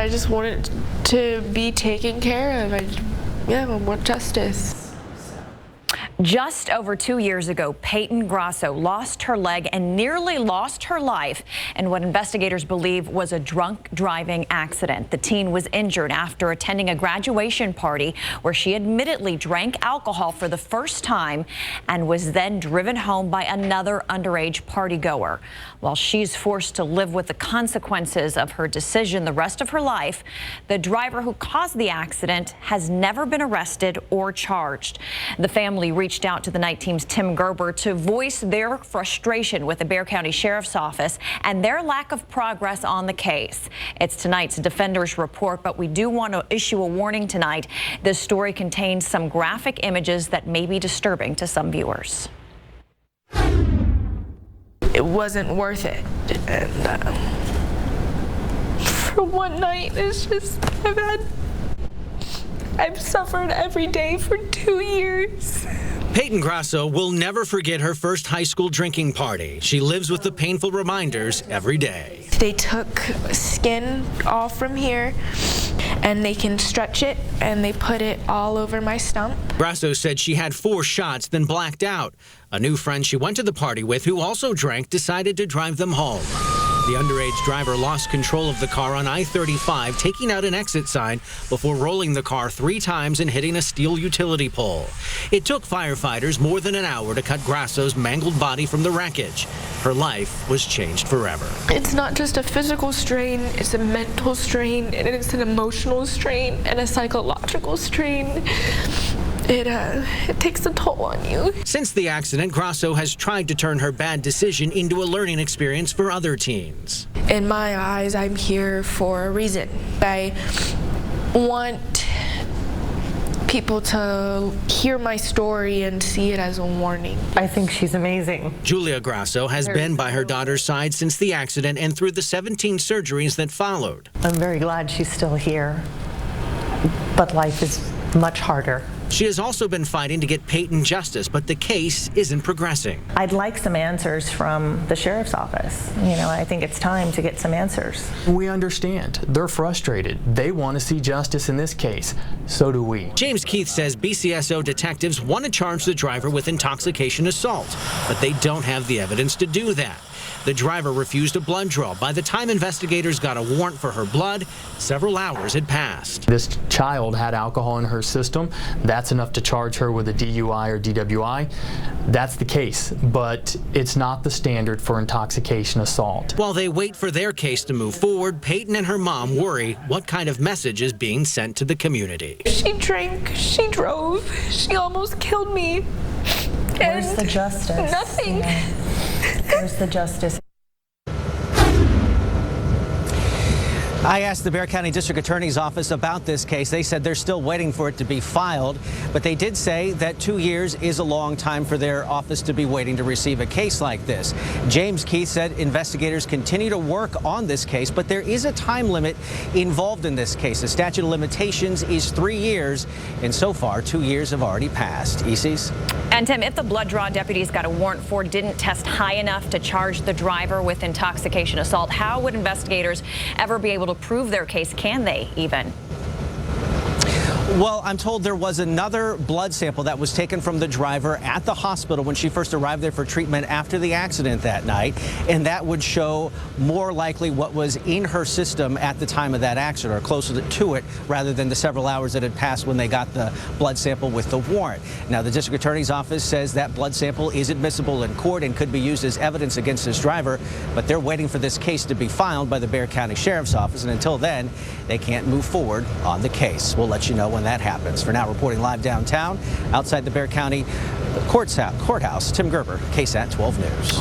I just want it to be taken care of. I want justice. Just over 2 years ago, Peyton Grasso lost her leg and nearly lost her life in what investigators believe was a drunk driving accident. The teen was injured after attending a graduation party where she admittedly drank alcohol for the first time and was then driven home by another underage partygoer. While she's forced to live with the consequences of her decision the rest of her life, the driver who caused the accident has never been arrested or charged. The family reached out to the night team's Tim Gerber to voice their frustration with the Bexar County Sheriff's Office and their lack of progress on the case. It's tonight's Defender's Report, but we do want to issue a warning tonight. This story contains some graphic images that may be disturbing to some viewers. It wasn't worth it. And for one night, it's just, I've suffered every day for 2 years. Peyton Grasso will never forget her first high school drinking party. She lives with the painful reminders every day. They took skin off from here and they can stretch it and they put it all over my stump. Grasso said she had 4 shots, then blacked out. A new friend she went to the party with, who also drank, decided to drive them home. The underage driver lost control of the car on I-35, taking out an exit sign before rolling the car 3 times and hitting a steel utility pole. It took firefighters more than an hour to cut Grasso's mangled body from the wreckage. Her life was changed forever. It's not just a physical strain, it's a mental strain, and it's an emotional strain, and a psychological strain. It takes a toll on you. Since the accident, Grasso has tried to turn her bad decision into a learning experience for other teens. In my eyes, I'm here for a reason. I want people to hear my story and see it as a warning. I think she's amazing. Julia Grasso has been by her daughter's side since the accident and through the 17 surgeries that followed. I'm very glad she's still here, but life is much harder. She has also been fighting to get Peyton justice, but the case isn't progressing. I'd like some answers from the sheriff's office. You know, I think it's time to get some answers. We understand. They're frustrated. They want to see justice in this case. So do we. James Keith says BCSO detectives want to charge the driver with intoxication assault, but they don't have the evidence to do that. The driver refused a blood draw. By the time investigators got a warrant for her blood, several hours had passed. This child had alcohol in her system. That's enough to charge her with a DUI or DWI. That's the case, but it's not the standard for intoxication assault. While they wait for their case to move forward, Peyton and her mom worry what kind of message is being sent to the community. She drank, she drove, she almost killed me. Where's the justice? Nothing. You know, where's the justice? I asked the Bexar County District Attorney's Office about this case. They said they're still waiting for it to be filed, but they did say that 2 years is a long time for their office to be waiting to receive a case like this. James Keith said investigators continue to work on this case, but there is a time limit involved in this case. The statute of limitations is 3 years, and so far 2 years have already passed. Isis? And Tim, if the blood draw deputies got a warrant for didn't test high enough to charge the driver with intoxication assault, how would investigators ever be able to prove their case? Can they even? Well, I'm told there was another blood sample that was taken from the driver at the hospital when she first arrived there for treatment after the accident that night, and that would show more likely what was in her system at the time of that accident, or closer to it, rather than the several hours that had passed when they got the blood sample with the warrant. Now, the district attorney's office says that blood sample is admissible in court and could be used as evidence against this driver, but they're waiting for this case to be filed by the Bexar County Sheriff's Office, and until then, they can't move forward on the case. We'll let you know when that happens. For now, reporting live downtown outside the Bexar County Courthouse, Tim Gerber, KSAT 12 News.